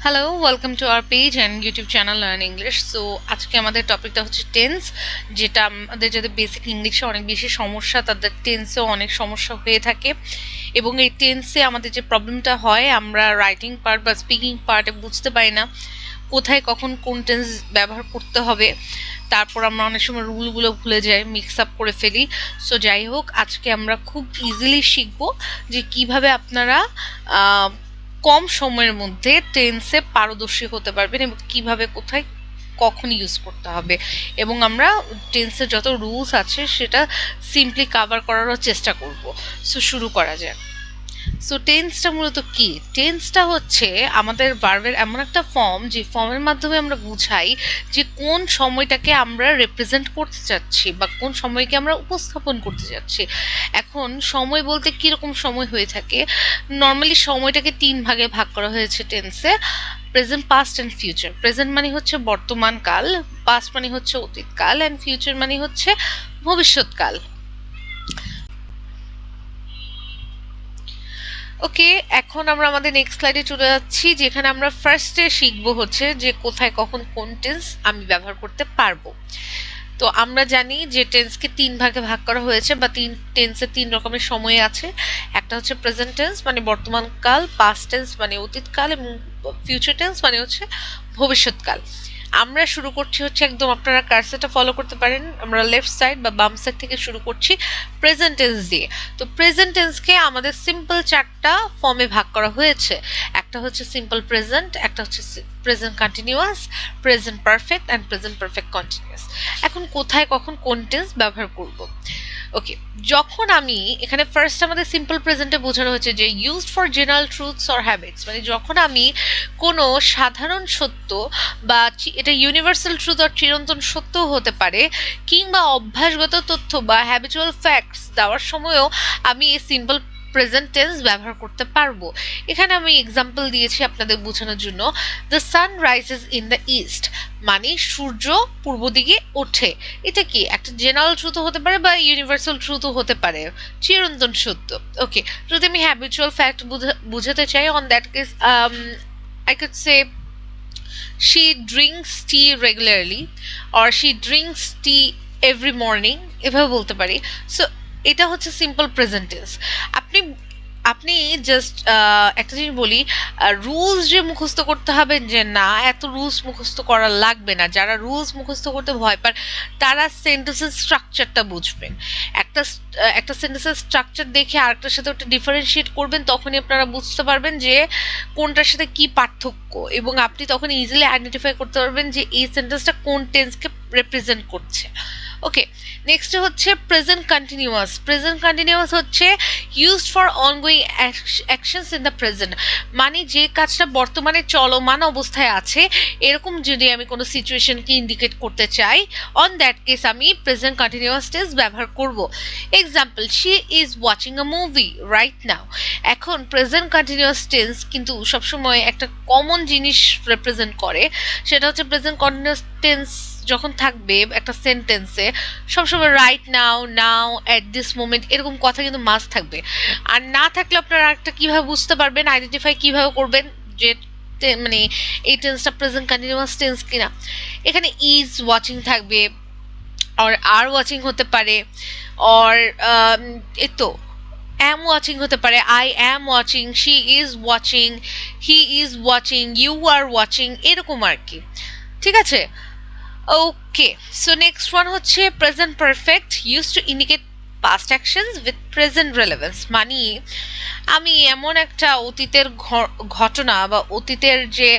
Hello, welcome to our page and YouTube channel learn English. So আজকে আমাদের টপিকটা হচ্ছে টেন্স, যেটা আমাদের যাদের বেসিক ইংলিশে অনেক বেশি সমস্যা তাদের টেন্সেও অনেক সমস্যা হয়ে থাকে। এবং এই টেন্সে আমাদের যে প্রবলেমটা হয়, আমরা রাইটিং পার্ট বা স্পিকিং পার্টে বুঝতে পারি না কোথায় কখন কোন টেন্স ব্যবহার করতে হবে। তারপর আমরা অনেক সময় রুলগুলো ভুলে যাই, মিক্স আপ করে ফেলি। সো যাই হোক, আজকে আমরা খুব ইজিলি শিখবো যে কিভাবে আপনারা কম সময়ের মধ্যে টেন্সে পারদর্শী হতে পারবেন এবং কিভাবে কোথায় কখন ইউজ করতে হবে, এবং আমরা টেন্সের যত রুলস আছে সেটা সিম্পলি কাভার করারও চেষ্টা করব। সো শুরু করা যাক। সো টেন্সটা মূলত কি? টেন্সটা হচ্ছে আমাদের ভার্বের এমন একটা ফর্ম, যে ফর্মের মাধ্যমে আমরা বুঝাই যে কোন সময়টাকে আমরা রিপ্রেজেন্ট করতে চাচ্ছি বা কোন সময়কে আমরা উপস্থাপন করতে চাচ্ছি। এখন সময় বলতে কীরকম সময় হয়ে থাকে? নর্মালি সময়টাকে 3 ভাগে ভাগ করা হয়েছে টেন্সে: present, past and future. Present মানে হচ্ছে বর্তমান কাল, পাস্ট মানে হচ্ছে অতীতকাল, অ্যান্ড ফিউচার মানে হচ্ছে ভবিষ্যৎকাল। ওকে, এখন আমরা আমাদের নেক্সট স্লাইডে চলে যাচ্ছি, যেখানে আমরা ফার্স্টে শিখবো হচ্ছে যে কোথায় কখন কোন টেন্স আমি ব্যবহার করতে পারবো। তো আমরা জানি যে টেন্সকে 3 ভাগে ভাগ করা হয়েছে, বা টেন্সে 3 রকমের সময় আছে। একটা হচ্ছে প্রেজেন্ট টেন্স মানে বর্তমান কাল, পাস্ট টেন্স মানে অতীতকাল, এবং ফিউচার টেন্স মানে হচ্ছে ভবিষ্যৎকাল। আমরা শুরু করছি হচ্ছে একদম, আপনারা কার্সরটা ফলো করতে পারেন, আমরা লেফট সাইড বা বাম সাইড থেকে শুরু করছি প্রেজেন্ট টেন্স দিয়ে। তো প্রেজেন্ট টেন্সকে আমাদের সিম্পল 4টা ফর্মে ভাগ করা হয়েছে। একটা হচ্ছে সিম্পল প্রেজেন্ট, একটা হচ্ছে present continuous, present perfect and present perfect continuous. এখন কোথায় কখন কোন টেন্স ব্যবহার করব? ওকে, যখন আমি এখানে ফার্স্ট আমাদের সিম্পল প্রেজেন্টে বোঝানো হয়েছে যে used for general truths or habits, মানে যখন আমি কোনো সাধারণ সত্য বা এটা ইউনিভার্সাল ট্রুথ আর চিরন্তন সত্যও হতে পারে, কিংবা অভ্যাসগত তথ্য বা হ্যাবিচুয়াল ফ্যাক্টস দেওয়ার সময়ও আমি এই সিম্পল প্রেজেন্ট টেন্স ব্যবহার করতে পারবো। এখানে আমি এক্সাম্পল দিয়েছি আপনাদের বোঝানোর জন্য। The sun rises in the east মানে সূর্য পূর্ব দিকে ওঠে। এটা কি একটা জেনারেল ট্রুথও হতে পারে বা ইউনিভার্সাল ট্রুথও হতে পারে, চিরন্তন সত্য। ওকে, যদি আমি হ্যাবিচুয়াল ফ্যাক্ট বুঝাতে চাই, on that case I could say she drinks tea regularly or she drinks tea every morning, এভাবে বলতে পারি। সো এটা হচ্ছে সিম্পল প্রেজেন্ট টেন্স। আপনি আপনি জাস্ট একটা জিনিস বলি, রুলস যে মুখস্থ করতে হবে যে না, এত রুলস মুখস্থ করা লাগবে না। যারা রুলস মুখস্থ করতে ভয় পান তারা সেন্টেন্সের স্ট্রাকচারটা বুঝবেন। একটা সেন্টেন্সের স্ট্রাকচার দেখে আরেকটার সাথে ওটা ডিফারেন্সিয়েট করবেন, তখনই আপনারা বুঝতে পারবেন যে কোনটার সাথে কি পার্থক্য, এবং আপনি তখন ইজিলি আইডেন্টিফাই করতে পারবেন যে এই সেন্টেন্সটা কোন টেন্সকে রিপ্রেজেন্ট করছে। ওকে, নেক্সট হচ্ছে প্রেজেন্ট কন্টিনিউয়াস। প্রেজেন্ট কন্টিনিউয়াস হচ্ছে used for ongoing actions in the present, মানে যে কাজটা বর্তমানে চলমান অবস্থায় আছে, এরকম যদি আমি কোনো সিচুয়েশনকে ইন্ডিকেট করতে চাই, অন দ্যাট কেস আমি প্রেজেন্ট কন্টিনিউয়াস টেন্স ব্যবহার করব। Example, she is watching a movie right now. এখন প্রেজেন্ট কন্টিনিউয়াস টেন্স কিন্তু সবসময় একটা কমন জিনিস রিপ্রেজেন্ট করে, সেটা হচ্ছে প্রেজেন্ট কন্টিনিউয়াস টেন্স যখন থাকবে একটা সেন্টেন্সে সবসময় right now, now, at this moment, এরকম কথা কিন্তু মাস্ট থাকবে। আর না থাকলে আপনারা একটা কিভাবে বুঝতে পারবেন, আইডেন্টিফাই কিভাবে করবেন যে মানে এই টেন্সটা প্রেজেন্ট কন্টিনিউয়াস টেন্স কিনা? এখানে ইজ ওয়াচিং থাকবে, আর ওয়াচিং হতে পারে, অর এতো am watching হতে পারে, I am watching, she is watching, he is watching, you are watching, এরকম আর কি। ঠিক আছে? ওকে, সো নেক্সট ওয়ান হচ্ছে present perfect, use to indicate past actions with present relevance, মানে আমি এমন একটা অতীতের ঘটনা বা অতীতের যে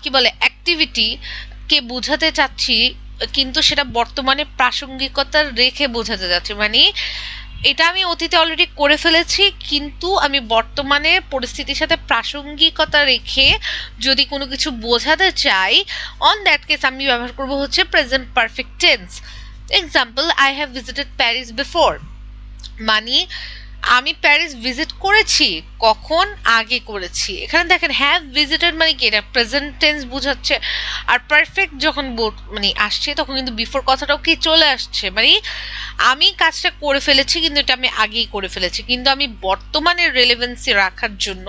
কি বলে অ্যাক্টিভিটি কে বোঝাতে চাচ্ছি, কিন্তু সেটা বর্তমানে প্রাসঙ্গিকতা রেখে বোঝাতে চাচ্ছি। মানে এটা আমি অতীতে অলরেডি করে ফেলেছি, কিন্তু আমি বর্তমানে পরিস্থিতির সাথে প্রাসঙ্গিকতা রেখে যদি কোনো কিছু বোঝাতে চাই, অন দ্যাট কেস আমি ব্যবহার করব হচ্ছে present perfect tense. Example, I have visited Paris before, মানে আমি প্যারিস ভিজিট করেছি, কখন? আগে করেছি। এখানে দেখেন হ্যাভ ভিজিটেড মানে কি, এটা প্রেজেন্ট টেন্স বোঝাচ্ছে। আর পারফেক্ট যখন মানে আসছে তখন কিন্তু বিফোর কথাটাও কি চলে আসছে, মানে আমি কাজটা করে ফেলেছি কিন্তু এটা আমি আগেই করে ফেলেছি, কিন্তু আমি বর্তমানে রেলেভেন্সি রাখার জন্য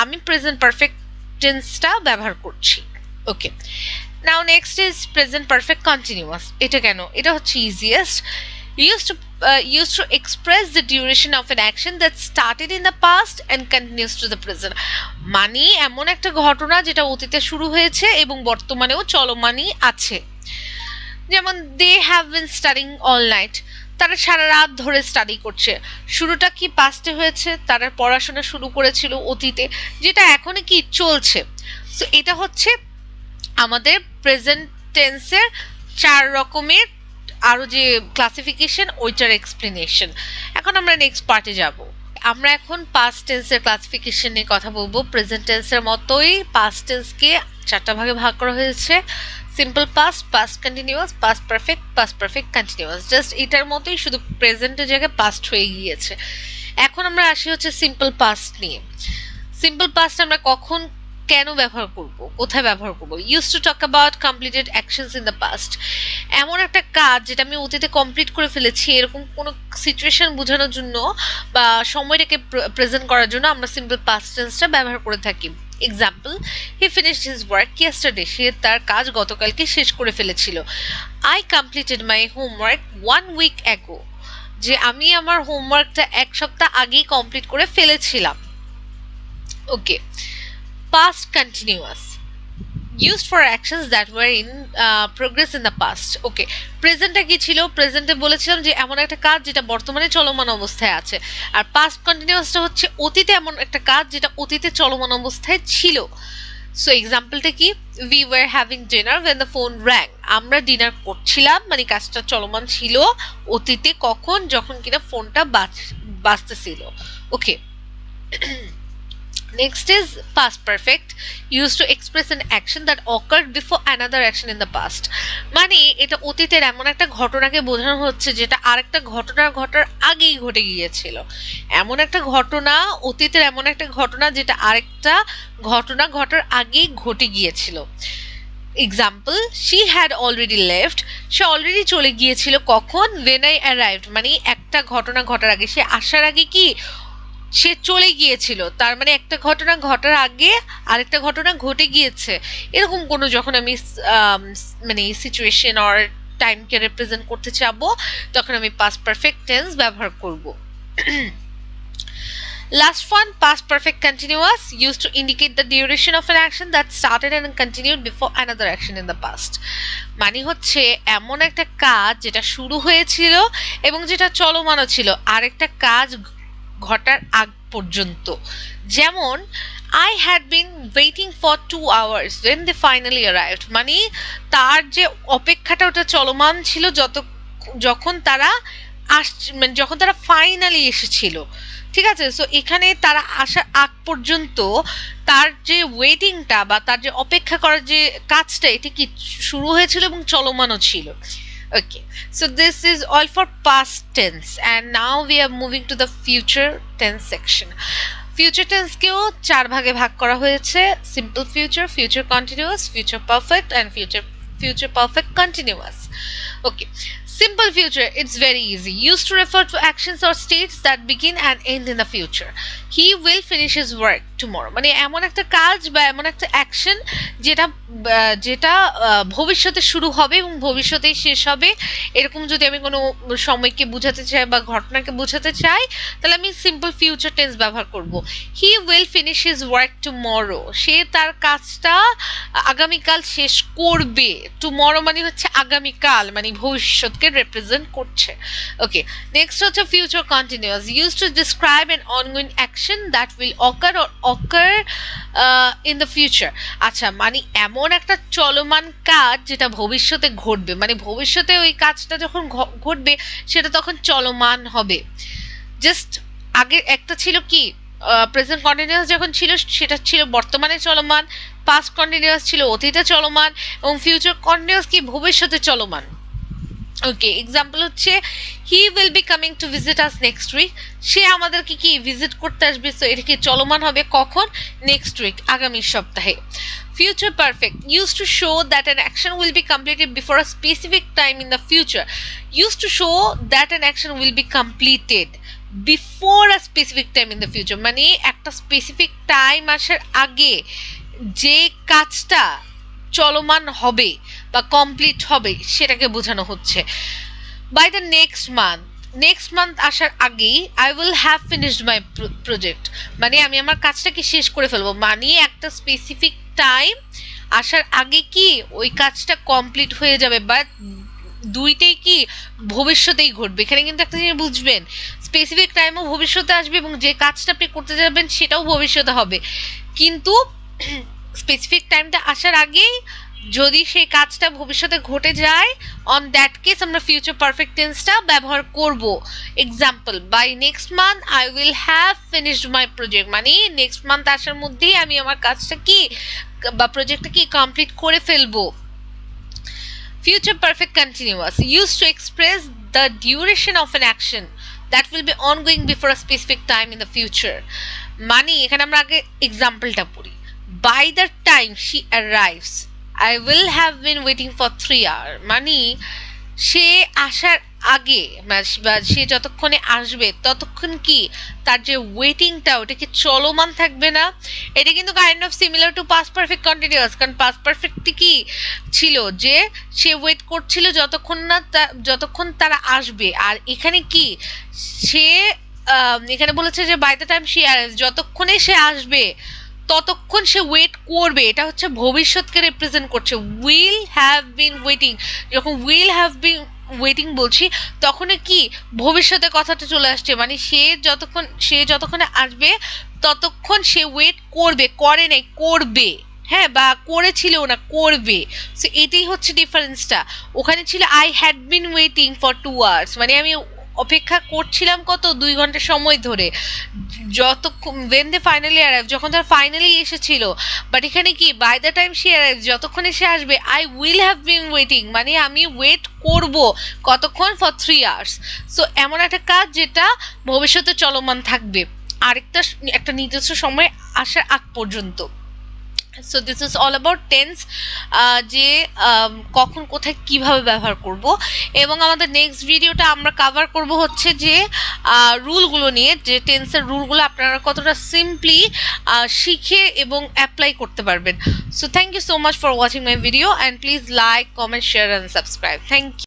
আমি প্রেজেন্ট পারফেক্ট টেন্সটা ব্যবহার করছি। Okay, now next is present perfect continuous. এটা কেন? এটা হচ্ছে easiest. Used to express the duration of an action that started in the past and continues to the present. মানে এমন একটা ঘটনা যেটা অতীতে শুরু হয়েছে এবং বর্তমানেও চলমানই আছে। যেমন they have been studying all night, তারা সারা রাত ধরে স্টাডি করছে। শুরুটা কি পাস্টে হয়েছে, তারা পড়াশোনা শুরু করেছিল অতীতে, যেটা এখনই কি চলছে। সো এটা হচ্ছে আমাদের প্রেজেন্ট টেন্সের 4 রকমের আরো যে ক্লাসিফিকেশন, ওইটার এক্সপ্লেনেশন। এখন আমরা নেক্সট পার্টে যাব। আমরা এখন পাস্ট টেন্সের ক্লাসিফিকেশন নিয়ে কথা বলবো। প্রেজেন্ট টেন্সের মতোই পাস্ট টেন্সকে 4টা ভাগে ভাগ করা হয়েছে: simple past, past continuous, past perfect continuous. Just এটার মতোই, শুধু প্রেজেন্টের জায়গায় পাস্ট হয়ে গিয়েছে। এখন আমরা আসি হচ্ছে সিম্পল পাস্ট নিয়ে। সিম্পল পাস্ট আমরা কখন কেন ব্যবহার করব, কোথায় ব্যবহার করব? Use to talk about completed actions in the past. এমন একটা কাজ যেটা আমি অতীতে কমপ্লিট করে ফেলেছি, এরকম কোনো সিচুয়েশন বোঝানোর জন্য বা সময়টাকে প্রেজেন্ট করার জন্য আমরা সিম্পল পাস্ট টেন্সটা ব্যবহার করে থাকি। Example, he finished his work yesterday, সে তার কাজ গতকালকে শেষ করে ফেলেছিল। I completed my homework 1 week ago, যে আমি আমার হোমওয়ার্কটা 1 সপ্তাহ আগেই কমপ্লিট করে ফেলেছিলাম। ওকে, past continuous, used for actions that were in progress in the past. ওকে, প্রেজেন্টে কি ছিল? প্রেজেন্টে বলেছিলাম যে এমন একটা কাজ যেটা বর্তমানে চলমান অবস্থায় আছে। আর পাস্ট কন্টিনিউয়াসটা হচ্ছে অতীতে এমন একটা কাজ যেটা অতীতে চলমান অবস্থায় ছিল। সো এক্সাম্পলটা কি? We were having dinner when the phone rang, আমরা ডিনার করছিলাম, মানে কাজটা চলমান ছিল অতীতে। কখন? যখন কিনা ফোনটা বাজতেছিল। ওকে, next is past perfect, used to express an action that occurred before another action in the past. মানে এটা অতীতের এমন একটা ঘটনাকে বোঝানো হচ্ছে যেটা আরেকটা ঘটনা ঘটার আগেই ঘটে গিয়েছিল। এমন একটা ঘটনা, অতীতের এমন একটা ঘটনা যেটা আরেকটা ঘটনা ঘটার আগেই ঘটে গিয়েছিল। Example, she had already left, say already চলে গিয়েছিল। কখন? when I arrived, মানে একটা ঘটনা ঘটার আগে, সে আসার আগে কি সে চলে গিয়েছিল। তার মানে একটা ঘটনা ঘটার আগে আরেকটা ঘটনা ঘটে গিয়েছে। এরকম কোনো যখন আমি মানে সিচুয়েশন অর টাইমকে রিপ্রেজেন্ট করতে চাবো, তখন আমি পাস্ট পারফেক্ট টেন্স ব্যবহার করব। Last one, past perfect continuous, used to indicate the duration of an action that started and continued before another action in the past. মানে হচ্ছে এমন একটা কাজ যেটা শুরু হয়েছিল এবং যেটা চলমানও ছিল আরেকটা কাজ ঘটার আগ পর্যন্ত। যেমন, I had been waiting for 2 hours when they finally arrived, মানে তার যে অপেক্ষাটা ওটা চলমান ছিল যখন তারা মানে যখন তারা ফাইনালি এসেছিল। ঠিক আছে, সো এখানে তারা আসার আগ পর্যন্ত তার যে ওয়েটিংটা বা তার যে অপেক্ষা করার যে কাজটা, এটা কি শুরু হয়েছিল এবং চলমানও ছিল। Okay, so this is all for past tense, and now we are moving to the future tense section. Future tense কেও 4 ভাগে ভাগ করা হয়েছে: simple future, future continuous, future perfect, and future perfect continuous. Okay, simple future, it's very easy, used to refer to actions or states that begin and end in the future. He will finish his work tomorrow, মানে এমন একটা কাজ বা এমন একটা action যেটা ভবিষ্যতে শুরু হবে এবং ভবিষ্যতেই শেষ হবে। এরকম যদি আমি কোনো সময়কে বোঝাতে চাই বা ঘটনাকে বোঝাতে চাই, তাহলে আমি সিম্পল ফিউচার টেন্স ব্যবহার করব। He will finish his work tomorrow, সে তার কাজটা আগামীকাল শেষ করবে। টুমরো মানে হচ্ছে আগামীকাল, মানে ভবিষ্যৎকে রিপ্রেজেন্ট করছে। ওকে, নেক্সট হচ্ছে future continuous, used to describe an ongoing action that will occur in the future. আচ্ছা, মানে এমন একটা চলমান কাজ যেটা ভবিষ্যতে ঘটবে, মানে ভবিষ্যতে ওই কাজটা যখন ঘটবে সেটা তখন চলমান হবে। জাস্ট আগে একটা ছিল কি, প্রেজেন্ট কন্টিনিউয়াস যখন ছিল সেটা ছিল বর্তমানে চলমান, পাস্ট কন্টিনিউয়াস ছিল অতীতে চলমান, এবং ফিউচার কন্টিনিউয়াস কি ভবিষ্যতে চলমান। ওকে, এক্সাম্পল হচ্ছে he will be coming to visit us next week, সে আমাদেরকে কি ভিজিট করতে আসবে। সো এটা কি চলমান হবে কখন? নেক্সট উইক, আগামী সপ্তাহে। Future perfect, used to show that an action will be completed before a specific time in the future. Used to show that an action will be completed before a specific time in the future, মানে একটা specific time আসার আগে যে কাজটা চলমান হবে বা complete হবে সেটাকে বোঝানো হচ্ছে। বাই দ্য নেক্সট মান্থ আসার আগেই I will have finished my project, মানে আমি আমার কাজটাকে শেষ করে ফেলবো, মানে একটা স্পেসিফিক টাইম আসার আগে কি ওই কাজটা কমপ্লিট হয়ে যাবে। বাট দুইটাই কি ভবিষ্যতেই ঘটবে, এখানে কিন্তু একটা জিনিস বুঝবেন, স্পেসিফিক টাইমও ভবিষ্যতে আসবে এবং যে কাজটা আপনি করতে যাবেন সেটাও ভবিষ্যতে হবে, কিন্তু স্পেসিফিক টাইমটা আসার আগেই যদি সেই কাজটা ভবিষ্যতে ঘটে যায়, অন দ্যাট কেস আমরা ফিউচার পারফেক্ট টেন্সটা ব্যবহার করব। Example, by next month I will have finished my project, মানে নেক্সট মান্থ আসার মধ্যেই আমি আমার কাজটা কি বা প্রজেক্টটা কি কমপ্লিট করে ফেলবো। Future perfect continuous used to express the duration of an action that will be ongoing before a specific time in the future. মানে এখানে আমরা আগে এক্সাম্পলটা পড়ি। By the time she arrives, I will have been waiting for 3 hours. মানে সে আসার আগে বা সে যতক্ষণে আসবে ততক্ষণ কি তার যে ওয়েটিংটা ওটা কি চলমান থাকবে না। এটা কিন্তু kind of similar to past perfect continuous, কারণ পাস্ট পারফেক্টটি কি ছিল যে সে ওয়েট করছিল যতক্ষণ তারা আসবে, আর এখানে কি সে এখানে বলেছে যে বাই দ্য টাইম সে যতক্ষণে সে আসবে ততক্ষণ সে ওয়েট করবে, এটা হচ্ছে ভবিষ্যৎকে রিপ্রেজেন্ট করছে। উইল হ্যাভ বিন ওয়েটিং, যখন উইল হ্যাভ বিন ওয়েটিং বলছি তখনই কি ভবিষ্যতে কথাটা চলে আসছে, মানে সে যতক্ষণে আসবে ততক্ষণ সে ওয়েট করবে, করে নাই করবে, হ্যাঁ, বা করেছিল না করবে। সো এটাই হচ্ছে ডিফারেন্সটা। ওখানে ছিল I had been waiting for 2 hours, মানে আমি অপেক্ষা করছিলাম কত 2 ঘন্টা সময় ধরে, যতক্ষণ when they finally arrive, যখন তারা ফাইনালি এসেছিল। বাট এখানে কি বাই দ্য টাইম সে অ্যারাইভ, যতক্ষণে সে আসবে I will have been waiting, মানে আমি ওয়েট করব কতক্ষণ ফর 3 hours। সো এমন একটা কাজ যেটা ভবিষ্যতে চলমান থাকবে একটা নির্দিষ্ট সময় আসার আগ পর্যন্ত। So this is all about tense, যে কখন কোথায় কিভাবে ব্যবহার করব। এবং আমাদের নেক্সট ভিডিওটা আমরা কভার করব হচ্ছে যে রুলগুলো নিয়ে, যে টেন্সের রুলগুলো আপনারা কতটা সিম্পলি শিখে এবং অ্যাপ্লাই করতে পারবেন। So thank you so much for watching my video and please like, comment, share and subscribe. Thank you.